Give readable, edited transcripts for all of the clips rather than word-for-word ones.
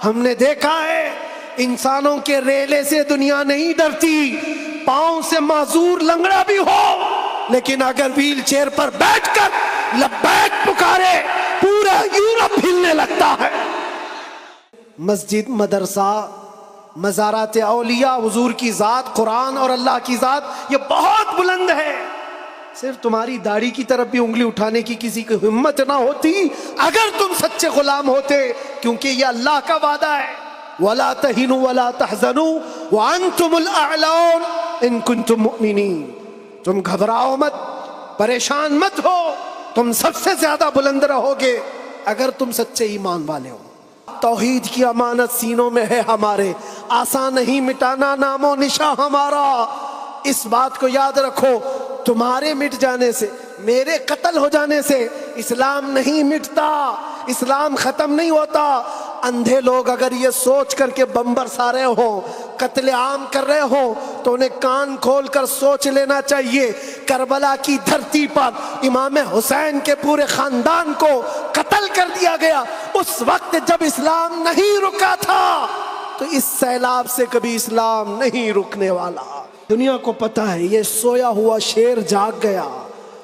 ہم نے دیکھا ہے انسانوں کے ریلے سے دنیا نہیں ڈرتی، پاؤں سے معذور لنگڑا بھی ہو لیکن اگر ویل چیئر پر بیٹھ کر لبیک پکارے پورا یورپ ہلنے لگتا ہے۔ مسجد، مدرسہ، مزارات اولیاء، حضور کی ذات، قرآن اور اللہ کی ذات یہ بہت بلند ہے۔ صرف تمہاری داڑھی کی طرف بھی انگلی اٹھانے کی کسی کی ہمت نہ ہوتی اگر تم سچے غلام ہوتے، کیونکہ یہ اللہ کا وعدہ ہے، وَلَا تَهِنُوا وَلَا تَحْزَنُوا وَأَنْتُمُ الْأَعْلَوْنَ إِن كُنتُم مُؤْمِنِينَ۔ تم گھبراؤ مت، پریشان مت ہو، تم سب سے زیادہ بلند رہو گے اگر تم سچے ایمان والے ہو۔ توحید کی امانت سینوں میں ہے ہمارے، آسان نہیں مٹانا نام و نشاں ہمارا۔ اس بات کو یاد رکھو، تمہارے مٹ جانے سے، میرے قتل ہو جانے سے اسلام نہیں مٹتا، اسلام ختم نہیں ہوتا۔ اندھے لوگ اگر یہ سوچ کر کے بم برسا رہے ہوں، قتل عام کر رہے ہوں تو انہیں کان کھول کر سوچ لینا چاہیے، کربلا کی دھرتی پر امام حسین کے پورے خاندان کو قتل کر دیا گیا، اس وقت جب اسلام نہیں رکا تھا، تو اس سیلاب سے کبھی اسلام نہیں رکنے والا۔ دنیا کو پتہ ہے یہ سویا ہوا شیر جاگ گیا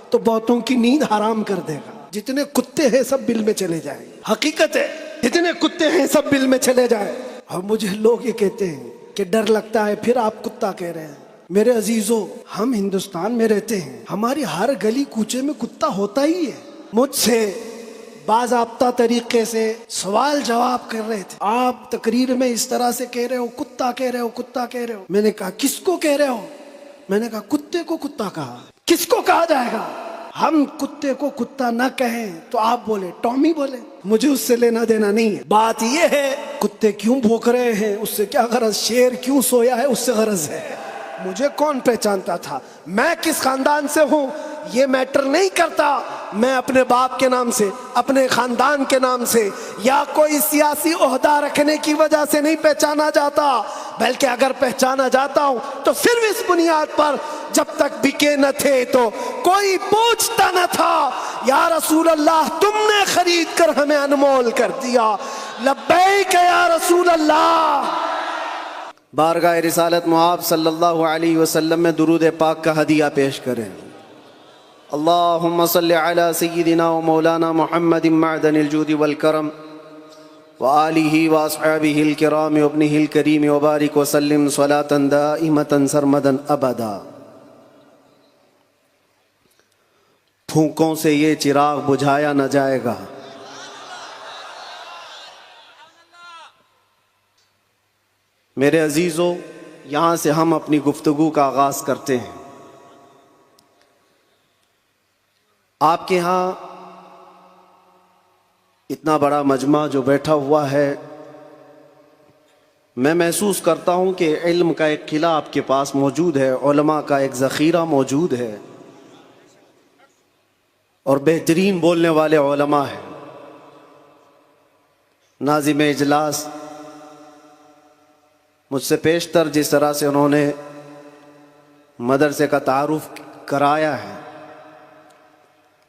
تو بہتوں کی نیند حرام کر دے گا۔ جتنے کتے ہیں سب بل میں چلے جائیں، حقیقت ہے جتنے کتے ہیں سب بل میں چلے جائیں۔ اور مجھے لوگ یہ کہتے ہیں کہ ڈر لگتا ہے، پھر آپ کتا کہہ رہے ہیں۔ میرے عزیزو، ہم ہندوستان میں رہتے ہیں، ہماری ہر گلی کوچے میں کتا ہوتا ہی ہے۔ مجھ سے باضابطہ طریقے سے سوال جواب کر رہے تھے، آپ تقریر میں اس طرح سے کہہ رہے ہو، کتا کہہ رہے ہو، کتا کہہ رہے ہو۔ میں نے کہا کس کو کہہ رہے ہو؟ میں نے کہا کتے کو کتا کہا، کس کو کہا جائے گا؟ ہم کتے کو کتا نہ کہیں تو آپ بولے ٹامی بولے، مجھے اس سے لینا دینا نہیں ہے۔ بات یہ ہے کتے کیوں بھوک رہے ہیں اس سے کیا غرض، شیر کیوں سویا ہے اس سے غرض ہے۔ مجھے کون پہچانتا تھا، میں کس خاندان سے ہوں یہ میٹر نہیں کرتا، میں اپنے باپ کے نام سے، اپنے خاندان کے نام سے یا کوئی سیاسی عہدہ رکھنے کی وجہ سے نہیں پہچانا جاتا، بلکہ اگر پہچانا جاتا ہوں تو صرف اس بنیاد پر جب تک بکے نہ تھے تو کوئی پوچھتا نہ تھا، یا رسول اللہ تم نے خرید کر ہمیں انمول کر دیا، لبیک یا رسول اللہ۔ بارگاہ رسالت مآب صلی اللہ علیہ وسلم میں درود پاک کا ہدیہ پیش کریں۔ اللہم صلی علی سیدنا و مولانا محمد معدن الجود والکرم وآلہ واصحابہ الکرام وابنہ الکریم وبارک وسلم صلاة دائمة سرمدا ابدا۔ پھونکوں سے یہ چراغ بجھایا نہ جائے گا، میرے عزیزو، یہاں سے ہم اپنی گفتگو کا آغاز کرتے ہیں۔ آپ کے ہاں اتنا بڑا مجمع جو بیٹھا ہوا ہے، میں محسوس کرتا ہوں کہ علم کا ایک قلعہ آپ کے پاس موجود ہے، علماء کا ایک ذخیرہ موجود ہے، اور بہترین بولنے والے علماء ہیں۔ ناظم اجلاس مجھ سے پیشتر جس طرح سے انہوں نے مدرسے کا تعارف کرایا ہے،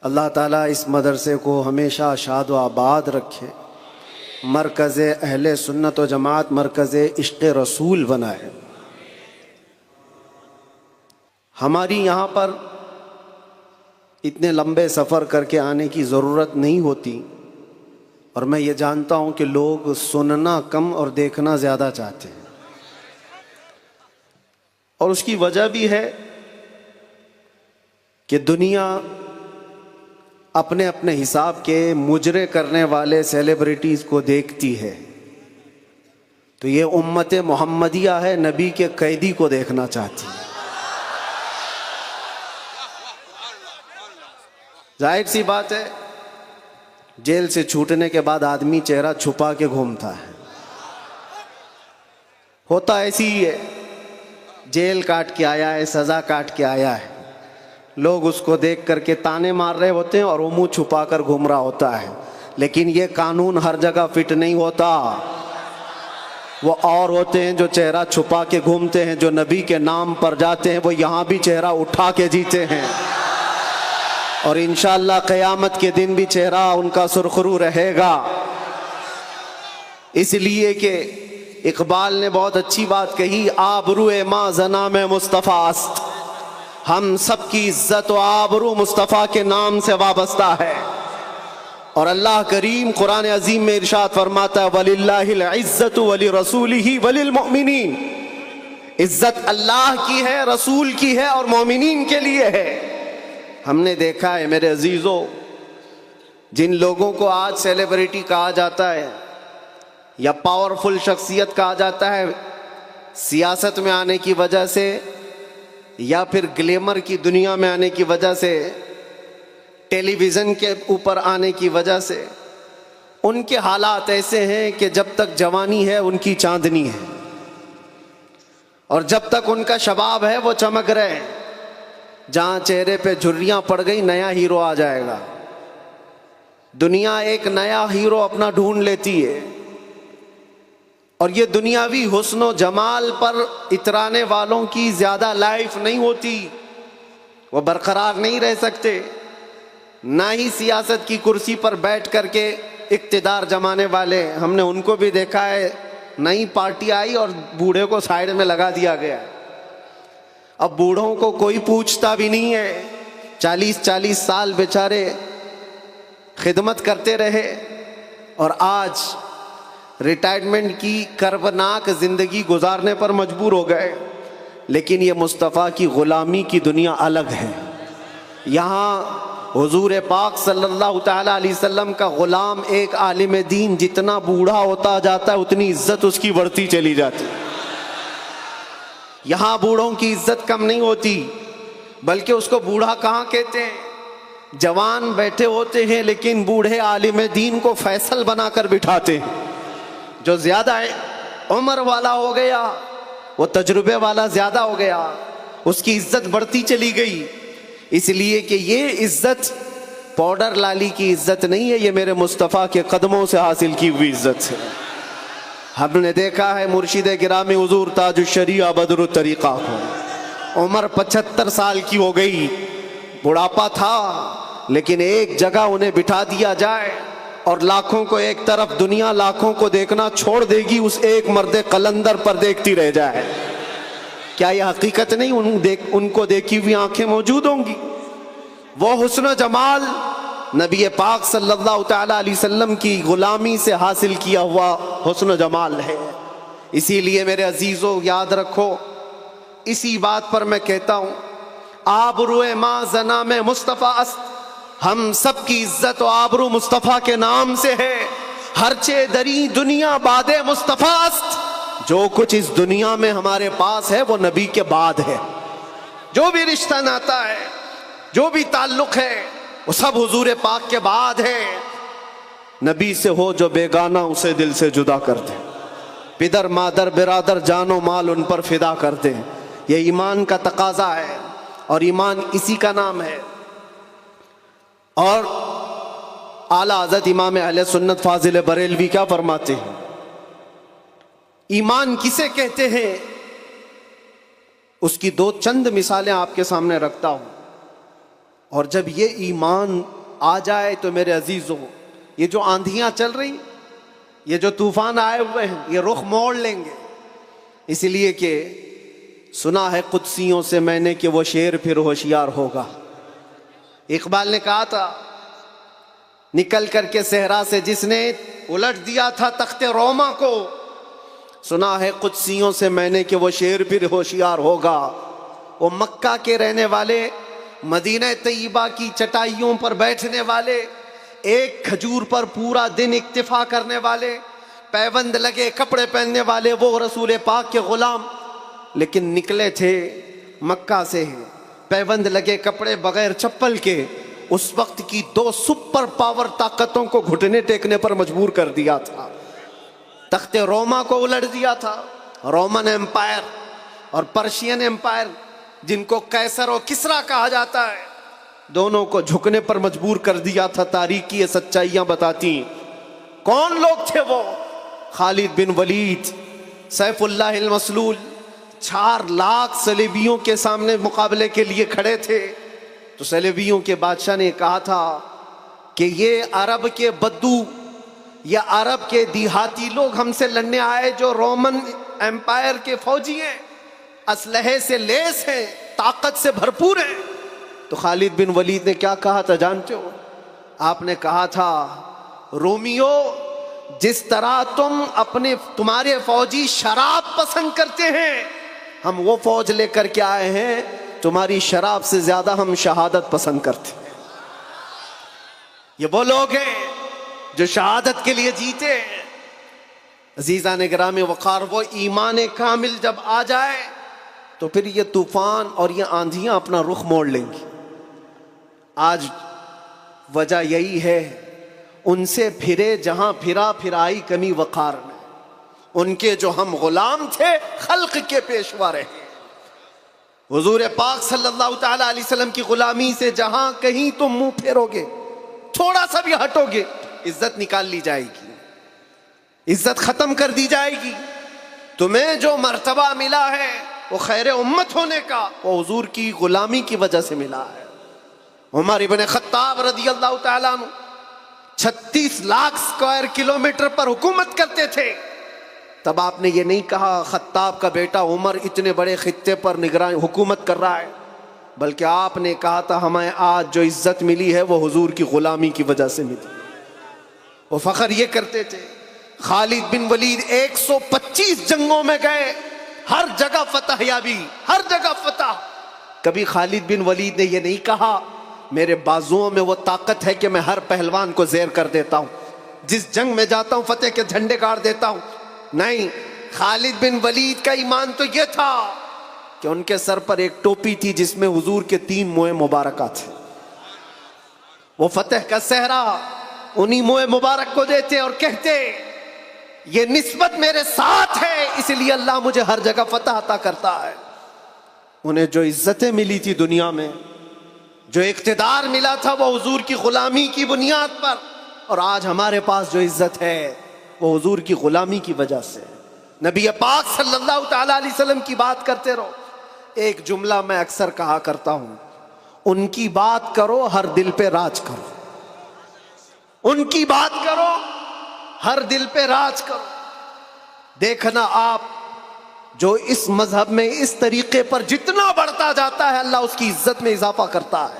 اللہ تعالیٰ اس مدرسے کو ہمیشہ شاد و آباد رکھے، مرکز اہل سنت و جماعت، مرکز عشق رسول بنائے۔ ہماری یہاں پر اتنے لمبے سفر کر کے آنے کی ضرورت نہیں ہوتی، اور میں یہ جانتا ہوں کہ لوگ سننا کم اور دیکھنا زیادہ چاہتے ہیں، اور اس کی وجہ بھی ہے کہ دنیا اپنے اپنے حساب کے مجرے کرنے والے سیلیبریٹیز کو دیکھتی ہے، تو یہ امت محمدیہ ہے، نبی کے قیدی کو دیکھنا چاہتی ہے۔ ظاہر سی بات ہے، جیل سے چھوٹنے کے بعد آدمی چہرہ چھپا کے گھومتا ہے، ہوتا ایسی ہی ہے، جیل کاٹ کے آیا ہے، سزا کاٹ کے آیا ہے، لوگ اس کو دیکھ کر کے تانے مار رہے ہوتے ہیں اور وہ منہ چھپا کر گھوم رہا ہوتا ہے، لیکن یہ قانون ہر جگہ فٹ نہیں ہوتا۔ وہ اور ہوتے ہیں جو چہرہ چھپا کے گھومتے ہیں، جو نبی کے نام پر جاتے ہیں، وہ یہاں بھی چہرہ اٹھا کے جیتے ہیں، اور انشاءاللہ قیامت کے دن بھی چہرہ ان کا سرخرو رہے گا۔ اس لیے کہ اقبال نے بہت اچھی بات کہی، آبرو ما زنا میں مصطفیٰ است، ہم سب کی عزت و آبرو مصطفیٰ کے نام سے وابستہ ہے۔ اور اللہ کریم قرآن عظیم میں ارشاد فرماتا ہے وَلِلَّهِ الْعِزَّةُ وَلِرَسُولِهِ وَلِلْمُؤْمِنِينَ، عزت اللہ کی ہے، رسول کی ہے اور مومنین کے لیے ہے۔ ہم نے دیکھا ہے میرے عزیزو، جن لوگوں کو آج سیلیبریٹی کہا جاتا ہے یا پاورفل شخصیت کہا جاتا ہے، سیاست میں آنے کی وجہ سے یا پھر گلیمر کی دنیا میں آنے کی وجہ سے، ٹیلی ویژن کے اوپر آنے کی وجہ سے، ان کے حالات ایسے ہیں کہ جب تک جوانی ہے ان کی چاندنی ہے، اور جب تک ان کا شباب ہے وہ چمک رہے ہیں۔ جہاں چہرے پہ جھریاں پڑ گئی نیا ہیرو آ جائے گا، دنیا ایک نیا ہیرو اپنا ڈھونڈ لیتی ہے، اور یہ دنیاوی حسن و جمال پر اترانے والوں کی زیادہ لائف نہیں ہوتی، وہ برقرار نہیں رہ سکتے، نہ ہی سیاست کی کرسی پر بیٹھ کر کے اقتدار جمانے والے۔ ہم نے ان کو بھی دیکھا ہے، نئی پارٹی آئی اور بوڑھے کو سائیڈ میں لگا دیا گیا، اب بوڑھوں کو کوئی پوچھتا بھی نہیں ہے، 40 سال بیچارے خدمت کرتے رہے اور آج ریٹائرمنٹ کی کربناک زندگی گزارنے پر مجبور ہو گئے۔ لیکن یہ مصطفیٰ کی غلامی کی دنیا الگ ہے۔ یہاں حضور پاک صلی اللہ تعالیٰ علیہ وسلم کا غلام ایک عالم دین جتنا بوڑھا ہوتا جاتا ہے اتنی عزت اس کی بڑھتی چلی جاتی۔ یہاں بوڑھوں کی عزت کم نہیں ہوتی، بلکہ اس کو بوڑھا کہاں کہتے ہیں؟ جوان بیٹھے ہوتے ہیں لیکن بوڑھے عالم دین کو فیصل بنا کر بٹھاتے ہیں۔ جو زیادہ عمر والا ہو گیا، وہ تجربے والا زیادہ ہو گیا، اس کی عزت بڑھتی چلی گئی، اس لیے کہ یہ عزت پاؤڈر لالی کی عزت نہیں ہے، یہ میرے مصطفیٰ کے قدموں سے حاصل کی ہوئی عزت ہے۔ ہم نے دیکھا ہے مرشد گرامی حضور تاج الشریعہ بدر الطریقہ کو، عمر 75 سال کی ہو گئی، بڑھاپا تھا، لیکن ایک جگہ انہیں بٹھا دیا جائے اور لاکھوں کو ایک طرف، دنیا لاکھوں کو دیکھنا چھوڑ دے گی، اس ایک مرد قلندر پر دیکھتی رہ جائے۔ کیا یہ حقیقت نہیں؟ ان کو دیکھی ہوئی آنکھیں موجود ہوں گی۔ وہ حسن و جمال نبی پاک صلی اللہ تعالیٰ علیہ وسلم کی غلامی سے حاصل کیا ہوا حسن و جمال ہے۔ اسی لیے میرے عزیزو یاد رکھو، اسی بات پر میں کہتا ہوں آبرو ما زنا میں مصطفیٰ است، ہم سب کی عزت و آبرو مصطفیٰ کے نام سے ہے۔ ہر چے دری دنیا باد مصطفیٰ است، جو کچھ اس دنیا میں ہمارے پاس ہے وہ نبی کے بعد ہے۔ جو بھی رشتہ ناتا ہے، جو بھی تعلق ہے، وہ سب حضور پاک کے بعد ہے۔ نبی سے ہو جو بیگانہ اسے دل سے جدا کر دے، پدر مادر برادر جان و مال ان پر فدا کر دے۔ یہ ایمان کا تقاضا ہے اور ایمان اسی کا نام ہے۔ اور اعلیٰ حضرت امام اہل سنت فاضل بریلوی کیا فرماتے ہیں؟ ایمان کسے کہتے ہیں؟ اس کی دو چند مثالیں آپ کے سامنے رکھتا ہوں، اور جب یہ ایمان آ جائے تو میرے عزیزو، یہ جو آندھیاں چل رہی، یہ جو طوفان آئے ہوئے ہیں، یہ رخ موڑ لیں گے۔ اس لیے کہ سنا ہے قدسیوں سے میں نے کہ وہ شیر پھر ہوشیار ہوگا۔ اقبال نے کہا تھا، نکل کر کے صحرا سے جس نے الٹ دیا تھا تخت روما کو، سنا ہے قدسیوں سے میں نے کہ وہ شیر پھر ہوشیار ہوگا۔ وہ مکہ کے رہنے والے، مدینہ طیبہ کی چٹائیوں پر بیٹھنے والے، ایک کھجور پر پورا دن اکتفا کرنے والے، پیوند لگے کپڑے پہننے والے، وہ رسول پاک کے غلام، لیکن نکلے تھے مکہ سے پیوند لگے کپڑے بغیر چپل کے۔ اس وقت کی دو سپر پاور طاقتوں کو گھٹنے ٹیکنے پر مجبور کر دیا تھا۔ تخت روما کو الٹ دیا تھا، رومن ایمپائر، اور پرشین ایمپائر جن کو قیصر و کسریٰ کہا جاتا ہے، دونوں کو جھکنے پر مجبور کر دیا تھا۔ تاریخ کی یہ سچائیاں بتاتی ہیں۔ کون لوگ تھے وہ؟ خالد بن ولید، سیف اللہ المسلول، 4 لاکھ صلیبیوں کے سامنے مقابلے کے لیے کھڑے تھے۔ تو صلیبیوں کے بادشاہ نے کہا تھا کہ یہ عرب کے بدو، یہ عرب کے دیہاتی لوگ ہم سے لڑنے آئے جو رومن ایمپائر کے فوجی ہیں، اسلحے سے لیس ہیں، طاقت سے بھرپور ہیں، تو خالد بن ولید نے کیا کہا تھا جانتے ہو؟ آپ نے کہا تھا رومیو، جس طرح تمہارے فوجی شراب پسند کرتے ہیں، ہم وہ فوج لے کر کے آئے ہیں، تمہاری شراب سے زیادہ ہم شہادت پسند کرتے ہیں۔ یہ وہ لوگ ہیں جو شہادت کے لیے جیتے ہیں۔ عزیزان گرامی وقار، وہ ایمان کامل جب آ جائے تو پھر یہ طوفان اور یہ آندھیاں اپنا رخ موڑ لیں گی۔ آج وجہ یہی ہے، ان سے پھرے جہاں پھرا پھرائی کمی وقار میں، ان کے جو ہم غلام تھے خلق کے پیشوا رہے۔ حضور پاک صلی اللہ تعالی علیہ وسلم کی غلامی سے جہاں کہیں تم منہ پھیرو گے، تھوڑا سا بھی ہٹو گے، عزت نکال لی جائے گی، عزت ختم کر دی جائے گی۔ تمہیں جو مرتبہ ملا ہے وہ خیر امت ہونے کا، وہ حضور کی غلامی کی وجہ سے ملا ہے۔ عمر ابن خطاب رضی اللہ تعالیٰ عنہ 36 لاکھ اسکوائر کلومیٹر پر حکومت کرتے تھے۔ تب آپ نے یہ نہیں کہا خطاب کا بیٹا عمر اتنے بڑے خطے پر نگران حکومت کر رہا ہے، بلکہ آپ نے کہا تھا ہمیں آج جو عزت ملی ہے وہ حضور کی غلامی کی وجہ سے ملی۔ وہ فخر یہ کرتے تھے۔ خالد بن ولید 125 جنگوں میں گئے، ہر جگہ فتح یابی، ہر جگہ فتح۔ کبھی خالد بن ولید نے یہ نہیں کہا میرے بازوؤں میں وہ طاقت ہے کہ میں ہر پہلوان کو زیر کر دیتا ہوں، جس جنگ میں جاتا ہوں فتح کے جھنڈے گاڑ دیتا ہوں۔ نہیں، خالد بن ولید کا ایمان تو یہ تھا کہ ان کے سر پر ایک ٹوپی تھی جس میں حضور کے 3 موئے مبارکہ تھے۔ وہ فتح کا صحرا انہی موئے مبارک کو دیتے اور کہتے یہ نسبت میرے ساتھ ہے، اس لیے اللہ مجھے ہر جگہ فتح عطا کرتا ہے۔ انہیں جو عزتیں ملی تھی دنیا میں، جو اقتدار ملا تھا، وہ حضور کی غلامی کی بنیاد پر، اور آج ہمارے پاس جو عزت ہے وہ حضور کی غلامی کی وجہ سے۔ نبی پاک صلی اللہ تعالی علیہ وسلم کی بات کرتے رہو۔ ایک جملہ میں اکثر کہا کرتا ہوں، ان کی بات کرو ہر دل پہ راج کرو، ان کی بات کرو ہر دل پہ راج کرو۔ دیکھنا آپ جو اس مذہب میں اس طریقے پر جتنا بڑھتا جاتا ہے اللہ اس کی عزت میں اضافہ کرتا ہے۔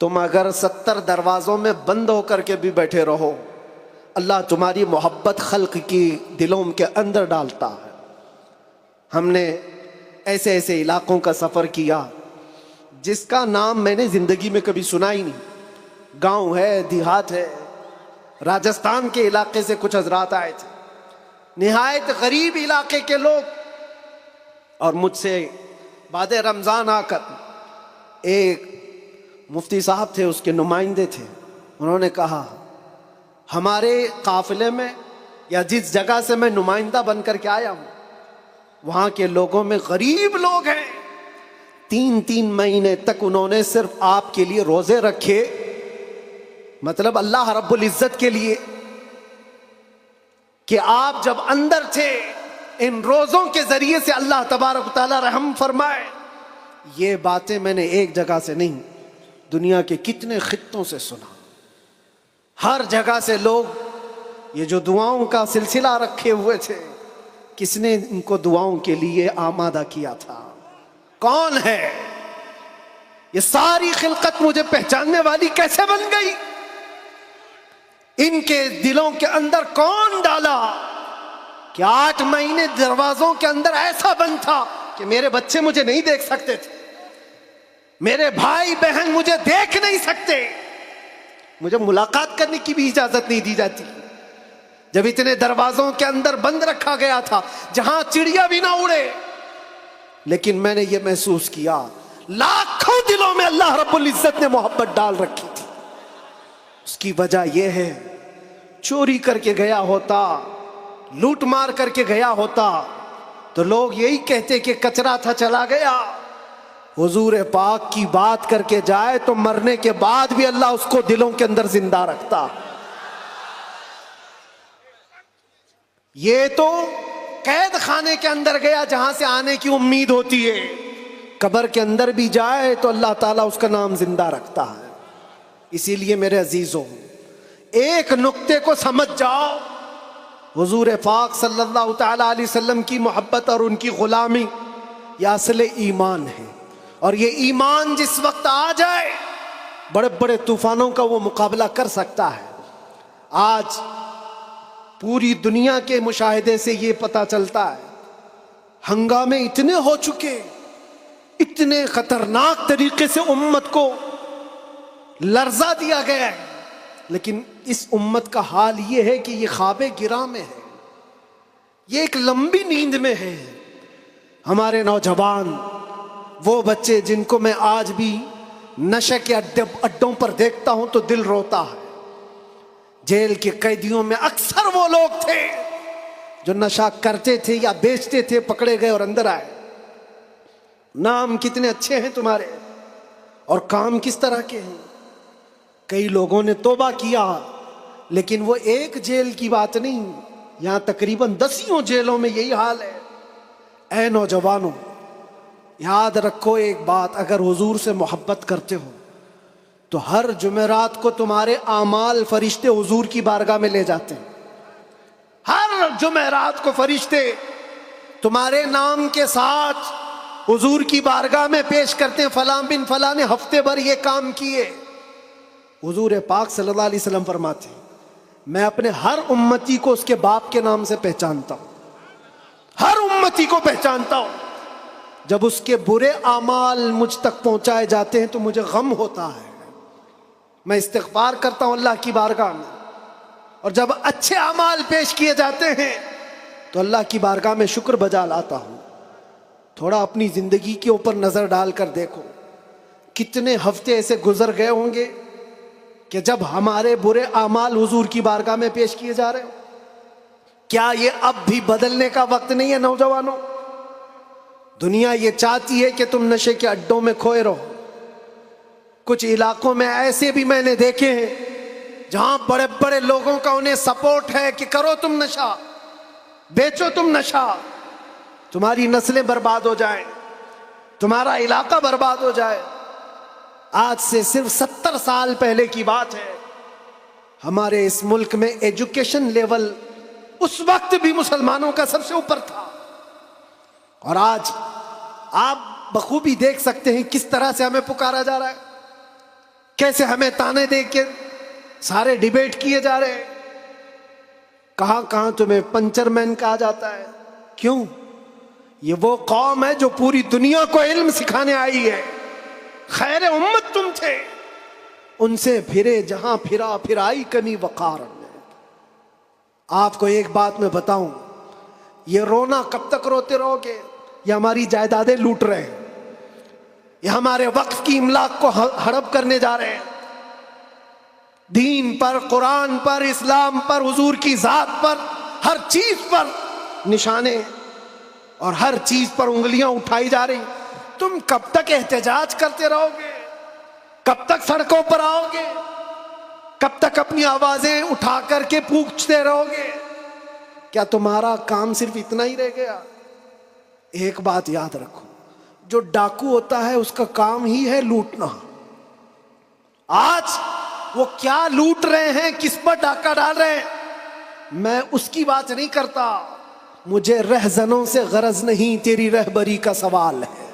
تم اگر 70 دروازوں میں بند ہو کر کے بھی بیٹھے رہو، اللہ تمہاری محبت خلق کی دلوں کے اندر ڈالتا ہے۔ ہم نے ایسے ایسے علاقوں کا سفر کیا جس کا نام میں نے زندگی میں کبھی سنا ہی نہیں، گاؤں ہے، دیہات ہے۔ راجستھان کے علاقے سے کچھ حضرات آئے تھے، نہایت غریب علاقے کے لوگ، اور مجھ سے بعد رمضان آ کر ایک مفتی صاحب تھے، اس کے نمائندے تھے، انہوں نے کہا ہمارے قافلے میں یا جس جگہ سے میں نمائندہ بن کر کے آیا ہوں وہاں کے لوگوں میں غریب لوگ ہیں، 3 مہینے تک انہوں نے صرف آپ کے لیے روزے رکھے، مطلب اللہ رب العزت کے لیے، کہ آپ جب اندر تھے ان روزوں کے ذریعے سے اللہ تبارک و تعالی رحم فرمائے۔ یہ باتیں میں نے ایک جگہ سے نہیں، دنیا کے کتنے خطوں سے سنا۔ ہر جگہ سے لوگ یہ جو دعاؤں کا سلسلہ رکھے ہوئے تھے، کس نے ان کو دعاؤں کے لیے آمادہ کیا تھا؟ کون ہے؟ یہ ساری خلقت مجھے پہچاننے والی کیسے بن گئی؟ ان کے دلوں کے اندر کون ڈالا کہ 8 مہینے دروازوں کے اندر ایسا بند تھا کہ میرے بچے مجھے نہیں دیکھ سکتے تھے، میرے بھائی بہن مجھے دیکھ نہیں سکتے، مجھے ملاقات کرنے کی بھی اجازت نہیں دی جاتی۔ جب اتنے دروازوں کے اندر بند رکھا گیا تھا جہاں چڑیا بھی نہ اڑے، لیکن میں نے یہ محسوس کیا لاکھوں دلوں میں اللہ رب العزت نے محبت ڈال رکھی تھی۔ اس کی وجہ یہ ہے، چوری کر کے گیا ہوتا، لوٹ مار کر کے گیا ہوتا تو لوگ یہی کہتے کہ کچرا تھا چلا گیا۔ حضور پاک کی بات کر کے جائے تو مرنے کے بعد بھی اللہ اس کو دلوں کے اندر زندہ رکھتا۔ یہ تو قید خانے کے اندر گیا جہاں سے آنے کی امید ہوتی ہے، قبر کے اندر بھی جائے تو اللہ تعالیٰ اس کا نام زندہ رکھتا ہے۔ اسی لیے میرے عزیزوں، ایک نقطے کو سمجھ جاؤ، حضور پاک صلی اللہ تعالی علیہ وسلم کی محبت اور ان کی غلامی یہ اصل ایمان ہے. اور یہ ایمان جس وقت آ جائے بڑے بڑے طوفانوں کا وہ مقابلہ کر سکتا ہے. آج پوری دنیا کے مشاہدے سے یہ پتہ چلتا ہے ہنگامے اتنے ہو چکے، اتنے خطرناک طریقے سے امت کو لرزا دیا گیا ہے، لیکن اس امت کا حال یہ ہے کہ یہ خواب گراں میں ہے، یہ ایک لمبی نیند میں ہے. ہمارے نوجوان، وہ بچے جن کو میں آج بھی نشے کے اڈوں پر دیکھتا ہوں تو دل روتا ہے. جیل کے قیدیوں میں اکثر وہ لوگ تھے جو نشہ کرتے تھے یا بیچتے تھے، پکڑے گئے اور اندر آئے. نام کتنے اچھے ہیں تمہارے اور کام کس طرح کے ہیں. کئی لوگوں نے توبہ کیا، لیکن وہ ایک جیل کی بات نہیں، یہاں تقریباً 10 جیلوں میں یہی حال ہے. اے نوجوانوں، یاد رکھو ایک بات، اگر حضور سے محبت کرتے ہو تو ہر جمعرات کو تمہارے اعمال فرشتے حضور کی بارگاہ میں لے جاتے ہیں. ہر جمعرات کو فرشتے تمہارے نام کے ساتھ حضور کی بارگاہ میں پیش کرتے ہیں، فلاں بن فلاں نے ہفتے بھر یہ کام کیے. حضور پاک صلی اللہ علیہ وسلم فرماتے ہیں میں اپنے ہر امتی کو اس کے باپ کے نام سے پہچانتا ہوں، ہر امتی کو پہچانتا ہوں. جب اس کے برے اعمال مجھ تک پہنچائے جاتے ہیں تو مجھے غم ہوتا ہے، میں استغفار کرتا ہوں اللہ کی بارگاہ میں. اور جب اچھے اعمال پیش کیے جاتے ہیں تو اللہ کی بارگاہ میں شکر بجا لاتا ہوں. تھوڑا اپنی زندگی کے اوپر نظر ڈال کر دیکھو، کتنے ہفتے ایسے گزر گئے ہوں گے کہ جب ہمارے برے اعمال حضور کی بارگاہ میں پیش کیے جا رہے ہوں. کیا یہ اب بھی بدلنے کا وقت نہیں ہے نوجوانوں؟ دنیا یہ چاہتی ہے کہ تم نشے کے اڈوں میں کھوئے رہو. کچھ علاقوں میں ایسے بھی میں نے دیکھے ہیں جہاں بڑے بڑے لوگوں کا انہیں سپورٹ ہے کہ کرو تم نشہ، بیچو تم نشہ، تمہاری نسلیں برباد ہو جائیں، تمہارا علاقہ برباد ہو جائے. آج سے صرف 70 سال پہلے کی بات ہے، ہمارے اس ملک میں ایجوکیشن لیول اس وقت بھی مسلمانوں کا سب سے اوپر تھا. اور آج آپ بخوبی دیکھ سکتے ہیں کس طرح سے ہمیں پکارا جا رہا ہے، کیسے ہمیں تانے دے کے سارے ڈیبیٹ کیے جا رہے ہیں. کہاں کہاں تمہیں پنچر مین کہا جاتا ہے. کیوں؟ یہ وہ قوم ہے جو پوری دنیا کو علم سکھانے آئی ہے. خیر امت تم تھے، ان سے پھرے جہاں پھرا پھر آئی کمی وقار. آپ کو ایک بات میں بتاؤں، یہ رونا کب تک روتے رہو گے؟ یہ ہماری جائیدادیں لوٹ رہے ہیں، یہ ہمارے وقف کی املاک کو ہڑپ کرنے جا رہے ہیں. دین پر، قرآن پر، اسلام پر، حضور کی ذات پر، ہر چیز پر نشانے اور ہر چیز پر انگلیاں اٹھائی جا رہی. تم کب تک احتجاج کرتے رہو گے؟ کب تک سڑکوں پر آؤ گے؟ کب تک اپنی آوازیں اٹھا کر کے پوچھتے رہو گے؟ کیا تمہارا کام صرف اتنا ہی رہ گیا؟ ایک بات یاد رکھو، جو ڈاکو ہوتا ہے اس کا کام ہی ہے لوٹنا. آج وہ کیا لوٹ رہے ہیں، کس پر ڈاکہ ڈال رہے ہیں، میں اس کی بات نہیں کرتا. مجھے رہزنوں سے غرض نہیں، تیری رہبری کا سوال ہے.